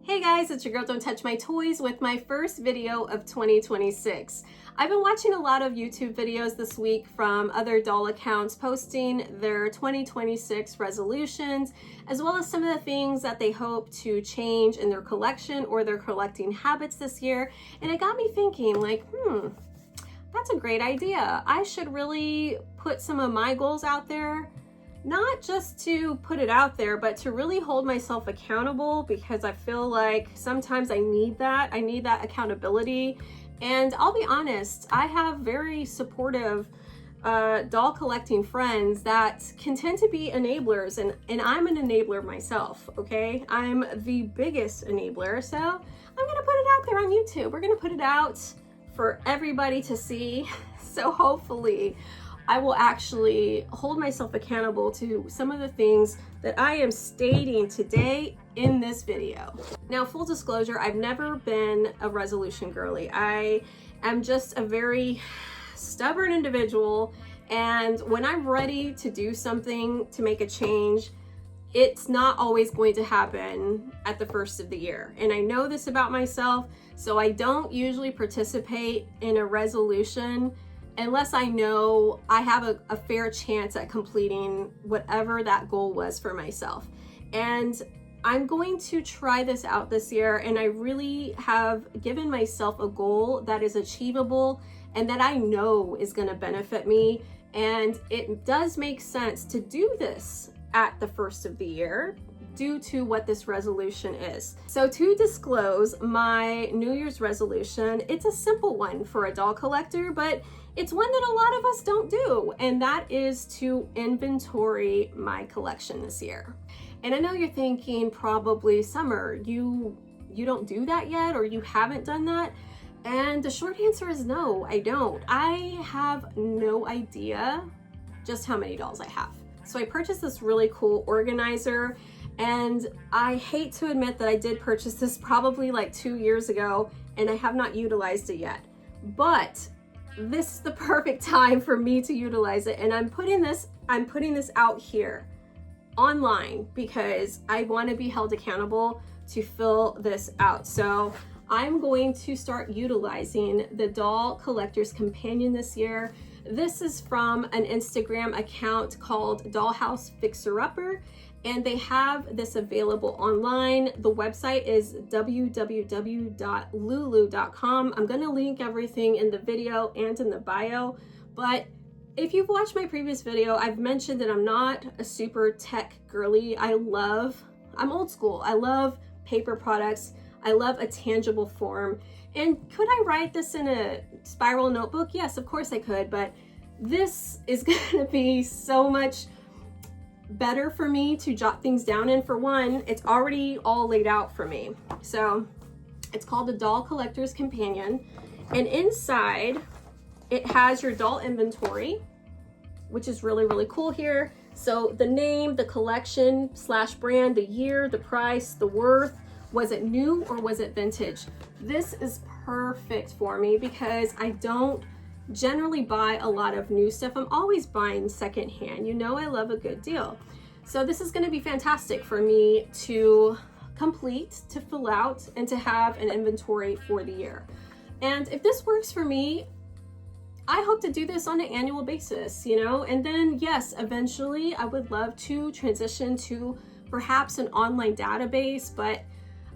Hey guys, it's your girl Don't Touch My Toys with my first video of 2026. I've been watching a lot of YouTube videos this week from other doll accounts posting their 2026 resolutions, as well as some of the things that they hope to change in their collection or their collecting habits this year. And it got me thinking like, that's a great idea. I should really put some of my goals out there. Not just to put it out there, but to really hold myself accountable, because I feel like sometimes I need that. I need that accountability. And I'll be honest, I have very supportive doll collecting friends that can tend to be enablers, and I'm an enabler myself, okay? I'm the biggest enabler, so I'm gonna put it out there on YouTube. We're gonna put it out for everybody to see. So hopefully I will actually hold myself accountable to some of the things that I am stating today in this video. Now, full disclosure, I've never been a resolution girly. I am just a very stubborn individual, and when I'm ready to do something, to make a change, it's not always going to happen at the first of the year. And I know this about myself, so I don't usually participate in a resolution unless I know I have a fair chance at completing whatever that goal was for myself. And I'm going to try this out this year, and I really have given myself a goal that is achievable and that I know is going to benefit me. And it does make sense to do this at the first of the year due to what this resolution is. So to disclose my New Year's resolution, it's a simple one for a doll collector, but it's one that a lot of us don't do, and that is to inventory my collection this year. And I know you're thinking probably, Summer, you don't do that yet, or you haven't done that. And the short answer is no, I don't. I have no idea just how many dolls I have. So I purchased this really cool organizer, and I hate to admit that I did purchase this probably like 2 years ago, and I have not utilized it yet. But this is the perfect time for me to utilize it, and I'm putting this out here online because I want to be held accountable to fill this out. So I'm going to start utilizing the Doll Collector's Companion this year. This is from an Instagram account called Dollhouse Fixer Upper, and they have this available online. The website is www.lulu.com. I'm gonna link everything in the video and in the bio, but if you've watched my previous video, I've mentioned that I'm not a super tech girly. I'm old school. I love paper products. I love a tangible form. And could I write this in a spiral notebook? Yes, of course I could, but this is gonna be so much better for me to jot things down in. For one, it's already all laid out for me. So it's called the Doll Collector's Companion, and inside it has your doll inventory, which is really, really cool here. So the name, the collection / brand, the year, the price, the worth, was it new or was it vintage? This is perfect for me because I don't generally buy a lot of new stuff. I'm always buying secondhand. You know I love a good deal. So this is going to be fantastic for me to complete, to fill out, and to have an inventory for the year. And if this works for me, I hope to do this on an annual basis, you know? And then yes, eventually I would love to transition to perhaps an online database, but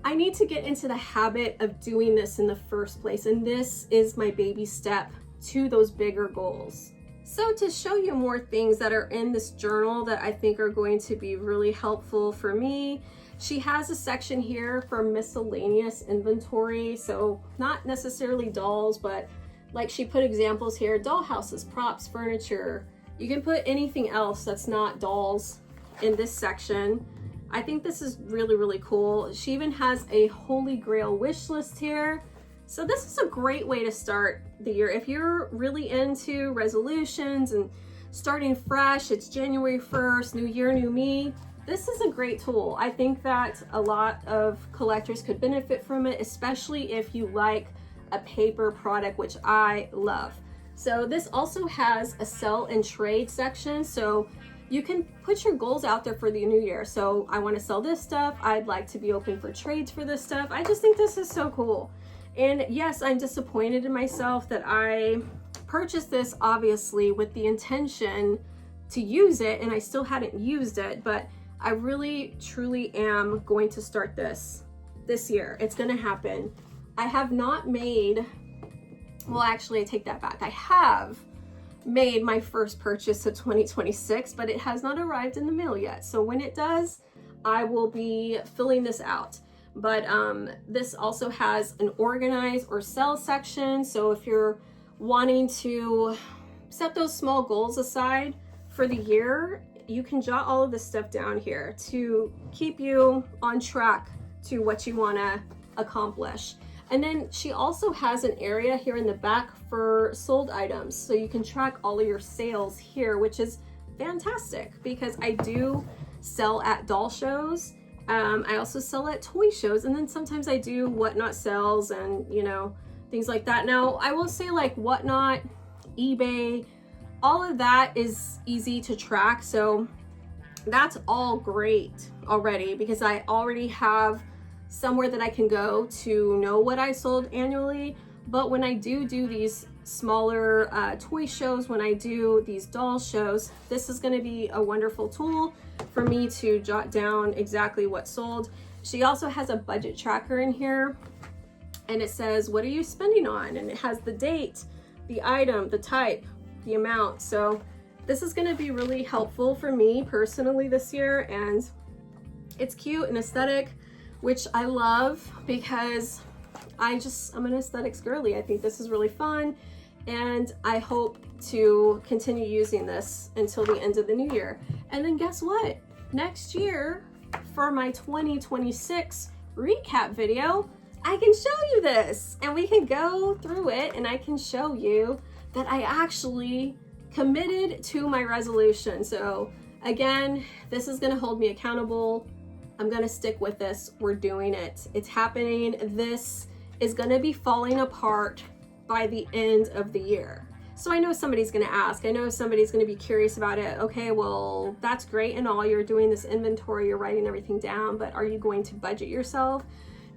I need to get into the habit of doing this in the first place. And this is my baby step to those bigger goals. So to show you more things that are in this journal that I think are going to be really helpful for me, she has a section here for miscellaneous inventory. So not necessarily dolls, but like she put examples here: doll houses, props, furniture. You can put anything else that's not dolls in this section. I think this is really, really cool. She even has a Holy Grail wish list here. So this is a great way to start the year. If you're really into resolutions and starting fresh, it's January 1st, new year, new me. This is a great tool. I think that a lot of collectors could benefit from it, especially if you like a paper product, which I love. So this also has a sell and trade section. So you can put your goals out there for the new year. So I want to sell this stuff. I'd like to be open for trades for this stuff. I just think this is so cool. And yes, I'm disappointed in myself that I purchased this obviously with the intention to use it, and I still hadn't used it, but I really truly am going to start this year. It's going to happen. I have not made, well, actually I take that back. I have made my first purchase of 2026, but it has not arrived in the mail yet. So when it does, I will be filling this out. But this also has an organize or sell section. So if you're wanting to set those small goals aside for the year, you can jot all of this stuff down here to keep you on track to what you want to accomplish. And then she also has an area here in the back for sold items. So you can track all of your sales here, which is fantastic because I do sell at doll shows. I also sell at toy shows. And then sometimes I do Whatnot sales and, you know, things like that. Now, I will say like Whatnot, eBay, all of that is easy to track. So that's all great already because I already have somewhere that I can go to know what I sold annually. But when I do these smaller toy shows, when I do these doll shows, this is going to be a wonderful tool for me to jot down exactly what sold. She also has a budget tracker in here, and it says, what are you spending on? And it has the date, the item, the type, the amount. So this is going to be really helpful for me personally this year, and it's cute and aesthetic, which I love because I'm an aesthetics girly. I think this is really fun, and I hope to continue using this until the end of the new year. And then guess what? Next year, for my 2026 recap video, I can show you this and we can go through it, and I can show you that I actually committed to my resolution. So again, this is going to hold me accountable. I'm going to stick with this. We're doing it. It's happening. This is going to be falling apart by the end of the year. So I know somebody's going to ask, I know somebody's going to be curious about it. Okay, well, that's great and all. You're doing this inventory, you're writing everything down, but are you going to budget yourself?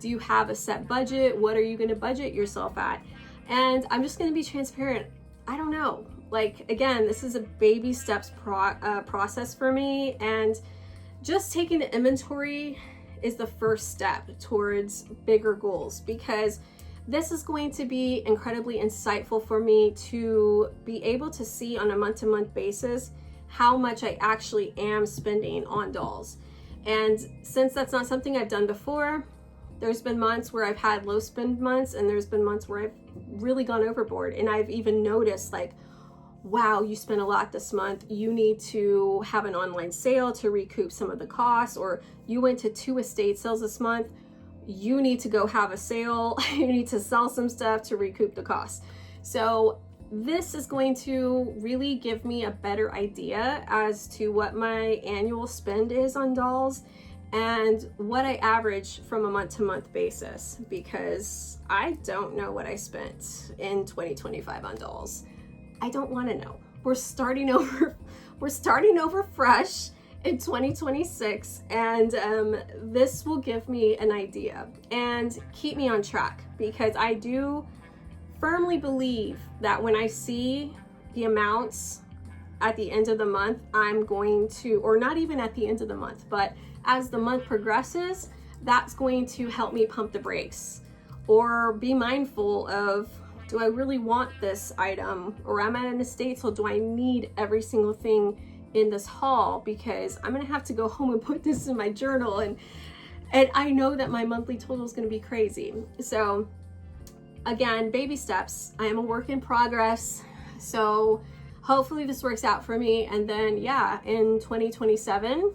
Do you have a set budget? What are you going to budget yourself at? And I'm just going to be transparent. I don't know. Like, again, this is a baby steps process for me, and just taking the inventory is the first step towards bigger goals, because this is going to be incredibly insightful for me to be able to see on a month-to-month basis how much I actually am spending on dolls. And since that's not something I've done before, there's been months where I've had low spend months, and there's been months where I've really gone overboard, and I've even noticed like, wow, you spent a lot this month. You need to have an online sale to recoup some of the costs, or you went to 2 estate sales this month. You need to go have a sale. You need to sell some stuff to recoup the costs. So this is going to really give me a better idea as to what my annual spend is on dolls and what I average from a month-to-month basis, because I don't know what I spent in 2025 on dolls. I don't want to know. We're starting over fresh in 2026, and this will give me an idea and keep me on track, because I do firmly believe that when I see the amounts at the end of the month, I'm going to, or not even at the end of the month, but as the month progresses, that's going to help me pump the brakes or be mindful of, do I really want this item, or I'm at an estate sale, do I need every single thing in this haul? Because I'm gonna have to go home and put this in my journal, and I know that my monthly total is gonna be crazy. So again, baby steps. I am a work in progress, so hopefully this works out for me. And then yeah, in 2027,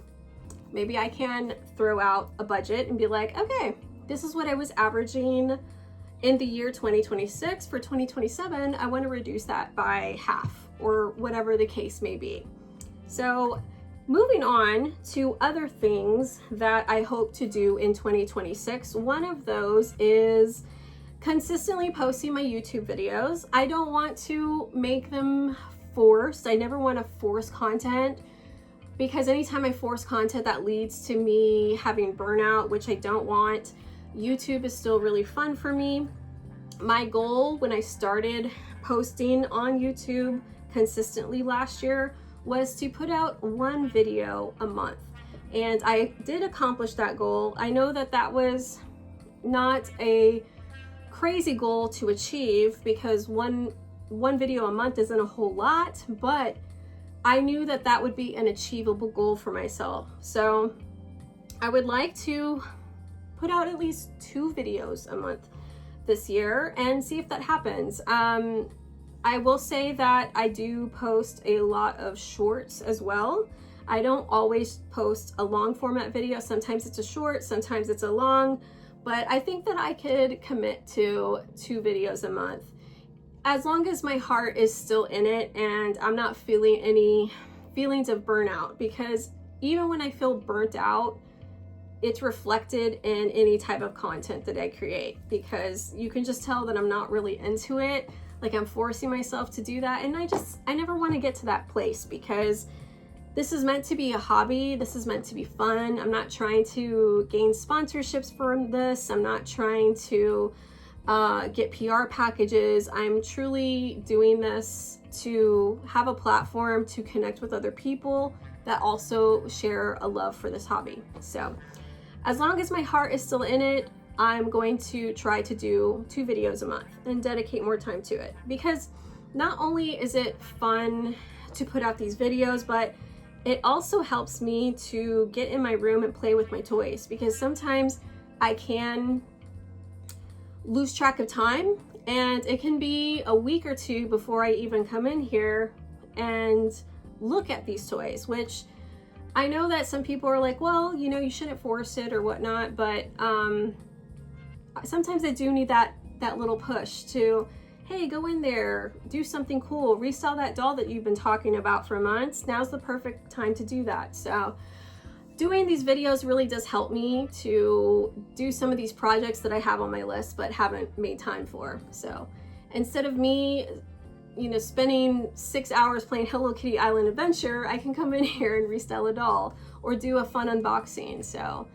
maybe I can throw out a budget and be like, okay, this is what I was averaging in the year 2026. For 2027, I want to reduce that by half, or whatever the case may be. So moving on to other things that I hope to do in 2026. One of those is consistently posting my YouTube videos. I don't want to make them forced. I never want to force content because anytime I force content that leads to me having burnout, which I don't want, YouTube is still really fun for me. My goal when I started posting on YouTube consistently last year was to put out one video a month. And I did accomplish that goal. I know that that was not a crazy goal to achieve because one video a month isn't a whole lot, but I knew that that would be an achievable goal for myself. So I would like to put out at least 2 videos a month this year and see if that happens. I will say that I do post a lot of shorts as well. I don't always post a long format video. Sometimes it's a short, sometimes it's a long, but I think that I could commit to 2 videos a month as long as my heart is still in it and I'm not feeling any feelings of burnout, because even when I feel burnt out, it's reflected in any type of content that I create, because you can just tell that I'm not really into it. Like I'm forcing myself to do that, and I never want to get to that place, because this is meant to be a hobby. This is meant to be fun. I'm not trying to gain sponsorships from this. I'm not trying to get PR packages. I'm truly doing this to have a platform to connect with other people that also share a love for this hobby. So as long as my heart is still in it, I'm going to try to do 2 videos a month and dedicate more time to it, because not only is it fun to put out these videos, but it also helps me to get in my room and play with my toys, because sometimes I can lose track of time and it can be a week or 2 before I even come in here and look at these toys, which I know that some people are like, well, you know, you shouldn't force it or whatnot, but sometimes I do need that little push to, hey, go in there, do something cool, resell that doll that you've been talking about for months. Now's the perfect time to do that. So doing these videos really does help me to do some of these projects that I have on my list but haven't made time for. So instead of me, you know, spending 6 hours playing Hello Kitty Island Adventure, I can come in here and resell a doll or do a fun unboxing. So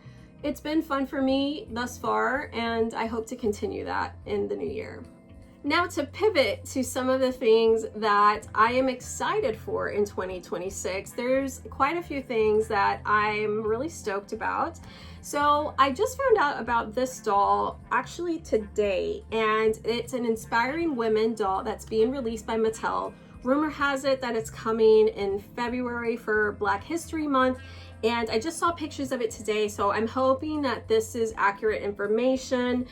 it's been fun for me thus far, and I hope to continue that in the new year. Now to pivot to some of the things that I am excited for in 2026, there's quite a few things that I'm really stoked about. So I just found out about this doll actually today, and it's an Inspiring Women doll that's being released by Mattel. Rumor has it that it's coming in February for Black History Month, and I just saw pictures of it today, so I'm hoping that this is accurate information.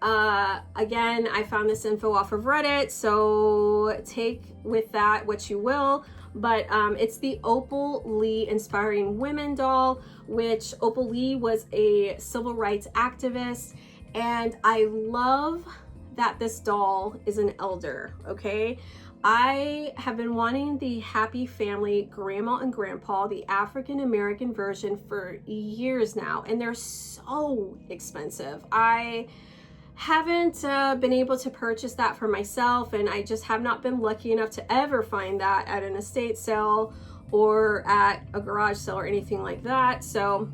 Again, I found this info off of Reddit, so take with that what you will, but it's the Opal Lee Inspiring Women doll, which Opal Lee was a civil rights activist, and I love that this doll is an elder, okay? I have been wanting the Happy Family Grandma and Grandpa, the African American version, for years now, and they're so expensive. I haven't been able to purchase that for myself, and I just have not been lucky enough to ever find that at an estate sale or at a garage sale or anything like that. So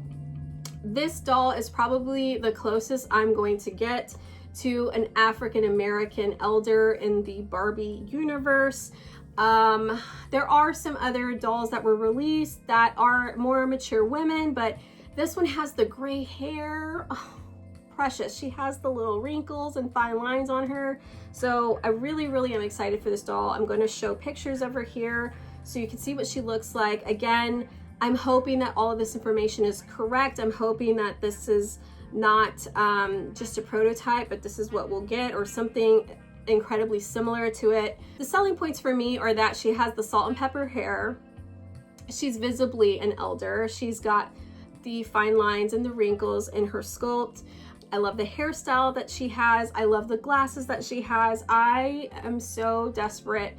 this doll is probably the closest I'm going to get to an African American elder in the Barbie universe. There are some other dolls that were released that are more mature women, but this one has the gray hair. Oh, precious. She has the little wrinkles and fine lines on her. So I really am excited for this doll. I'm going to show pictures of her here so you can see what she looks like. Again, I'm hoping that all of this information is correct. I'm hoping that this is not just a prototype, but this is what we'll get, or something incredibly similar to it. The selling points for me are that she has the salt and pepper hair. She's visibly an elder. She's got the fine lines and the wrinkles in her sculpt. I love the hairstyle that she has. I love the glasses that she has. I am so desperate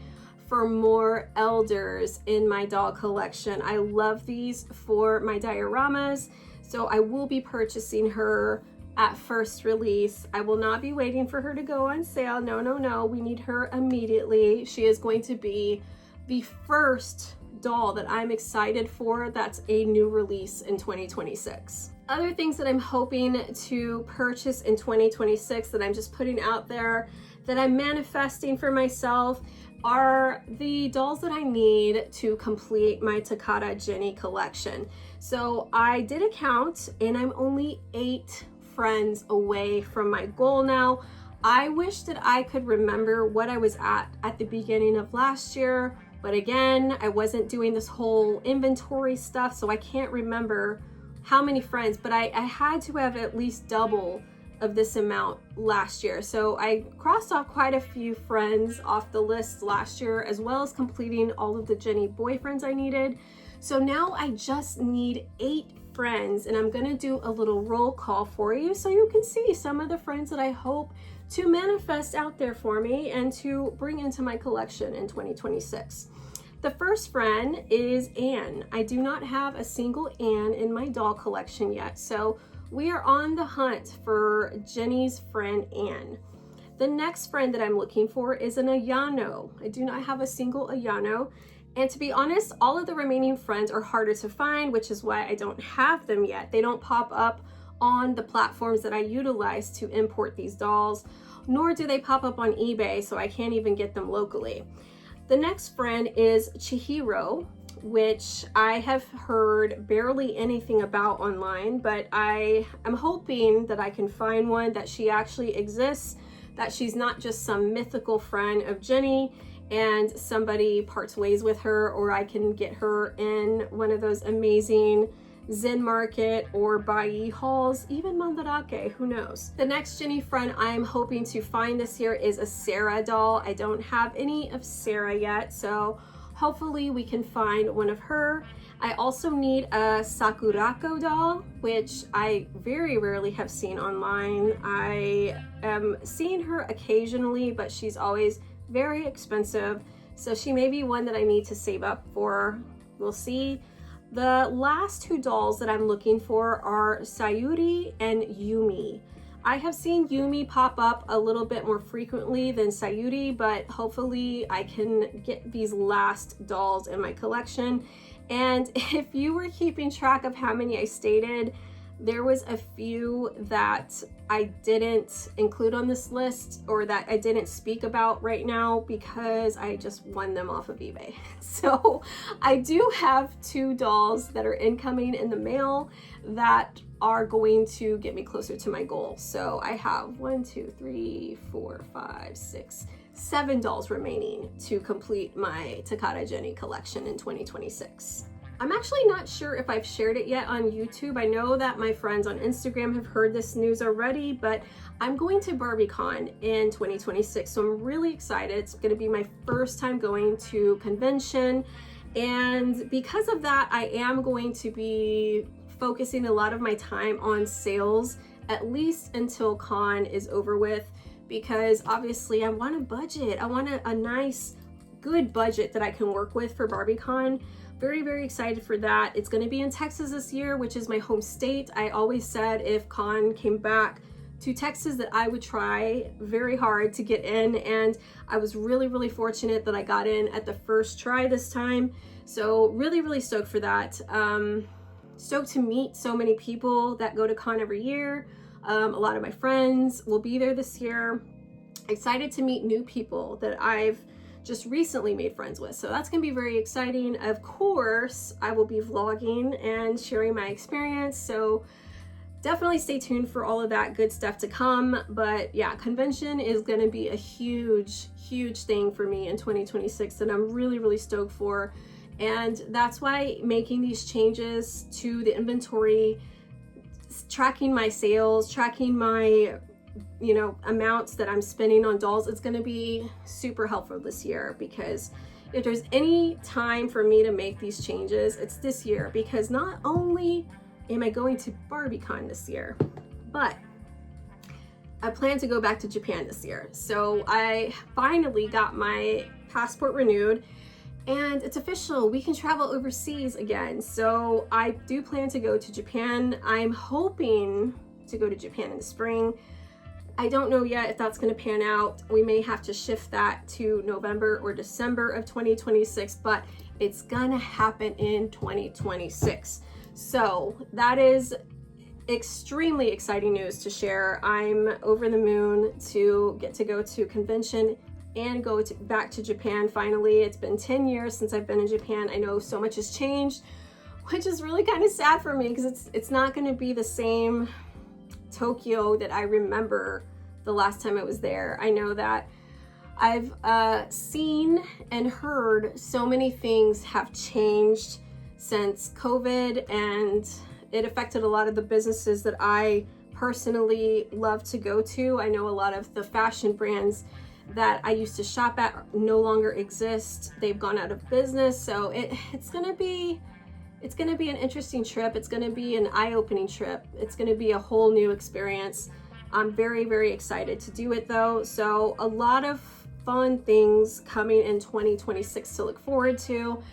for more elders in my doll collection. I love these for my dioramas, so I will be purchasing her at first release. I will not be waiting for her to go on sale. No, we need her immediately. She is going to be the first doll that I'm excited for that's a new release in 2026. Other things that I'm hoping to purchase in 2026 that I'm just putting out there, that I'm manifesting for myself, are the dolls that I need to complete my Takara Jenny collection. So I did a count and I'm only 8 friends away from my goal now. I wish that I could remember what I was at the beginning of last year, but again, I wasn't doing this whole inventory stuff, so I can't remember how many friends, but I had to have at least double of this amount last year. So I crossed off quite a few friends off the list last year, as well as completing all of the Jenny boyfriends I needed. So now I just need 8 friends, and I'm gonna do a little roll call for you so you can see some of the friends that I hope to manifest out there for me and to bring into my collection in 2026. The first friend is Anne. I do not have a single Anne in my doll collection yet, so we are on the hunt for Jenny's friend Anne. The next friend that I'm looking for is an Ayano. I do not have a single Ayano. And to be honest, all of the remaining friends are harder to find, which is why I don't have them yet. They don't pop up on the platforms that I utilize to import these dolls, nor do they pop up on eBay, so I can't even get them locally. The next friend is Chihiro, which I have heard barely anything about online, but I am hoping that I can find one, that she actually exists, that she's not just some mythical friend of Jenny and somebody parts ways with her, or I can get her in one of those amazing Zen Market or Bai hauls, even Mandarake, who knows. The next Jenny friend I'm hoping to find this year is a Sarah doll. I don't have any of Sarah yet, so hopefully we can find one of her. I also need a Sakurako doll, which I very rarely have seen online. I am seeing her occasionally, but she's always very expensive, so she may be one that I need to save up for. We'll see. The last 2 dolls that I'm looking for are Sayuri and Yumi. I have seen Yumi pop up a little bit more frequently than Sayuri, but hopefully I can get these last dolls in my collection. And if you were keeping track of how many I stated, there was a few that I didn't include on this list, or that I didn't speak about right now because I just won them off of eBay. So I do have 2 dolls that are incoming in the mail that are going to get me closer to my goal. So I have 1, 2, 3, 4, 5, 6, 7 dolls remaining to complete my Takara Jenny collection in 2026. I'm actually not sure if I've shared it yet on YouTube. I know that my friends on Instagram have heard this news already, but I'm going to BarbieCon in 2026, so I'm really excited. It's going to be my first time going to convention, and because of that, I am going to be focusing a lot of my time on sales, at least until con is over with, because obviously I want a budget. I want a nice, good budget that I can work with for BarbieCon. Very excited for that. It's going to be in Texas this year, which is my home state. I always said if con came back to Texas that I would try very hard to get in, and I was really fortunate that I got in at the first try this time. So really stoked for that. Stoked to meet so many people that go to con every year. A lot of my friends will be there this year. Excited to meet new people that I've just recently made friends with. So that's gonna be very exciting. Of course, I will be vlogging and sharing my experience. So definitely stay tuned for all of that good stuff to come. But yeah, convention is gonna be a huge thing for me in 2026 that I'm really stoked for. And that's why making these changes to the inventory, tracking my sales, tracking my amounts that I'm spending on dolls, it's going to be super helpful this year, because if there's any time for me to make these changes, it's this year, because not only am I going to BarbieCon this year, but I plan to go back to Japan this year. So I finally got my passport renewed and it's official. We can travel overseas again. So I do plan to go to Japan. I'm hoping to go to Japan in the spring. I don't know yet if that's going to pan out. We may have to shift that to November or December of 2026, but it's going to happen in 2026. So that is extremely exciting news to share. I'm over the moon to get to go to convention and go back to Japan finally. It's been 10 years since I've been in Japan. I know so much has changed, which is really kind of sad for me because it's not going to be the same Tokyo that I remember the last time I was there. I know that I've seen and heard so many things have changed since COVID, and it affected a lot of the businesses that I personally love to go to. I know a lot of the fashion brands that I used to shop at no longer exist. They've gone out of business. So it's gonna be an interesting trip. It's gonna be an eye-opening trip. It's gonna be a whole new experience. I'm very, very excited to do it though. So a lot of fun things coming in 2026 to look forward to.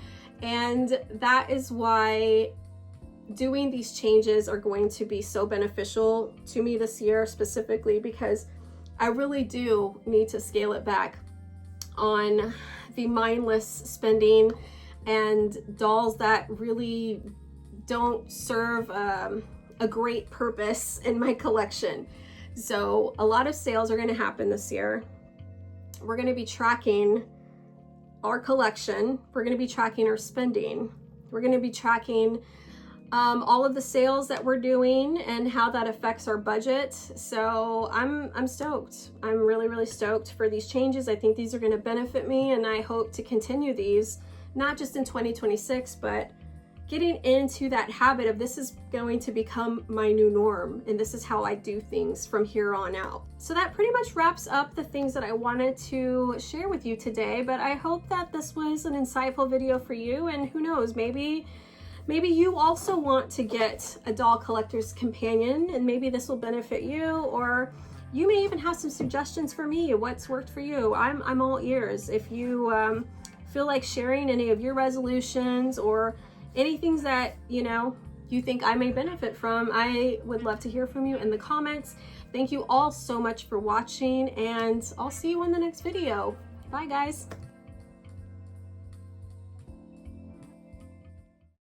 And that is why doing these changes are going to be so beneficial to me this year, specifically because I really do need to scale it back on the mindless spending and dolls that really don't serve a great purpose in my collection. So a lot of sales are going to happen this year. We're going to be tracking our collection. We're going to be tracking our spending. We're going to be tracking all of the sales that we're doing and how that affects our budget. So I'm stoked. I'm really, really stoked for these changes. I think these are going to benefit me, and I hope to continue these, not just in 2026, but getting into that habit of this is going to become my new norm, and this is how I do things from here on out. So that pretty much wraps up the things that I wanted to share with you today, but I hope that this was an insightful video for you, and who knows, maybe you also want to get a doll collector's companion, and maybe this will benefit you, or you may even have some suggestions for me, what's worked for you. I'm all ears. If you feel like sharing any of your resolutions or anything that you think I may benefit from, I would love to hear from you in the comments. Thank you all so much for watching, and I'll see you in the next video. Bye guys.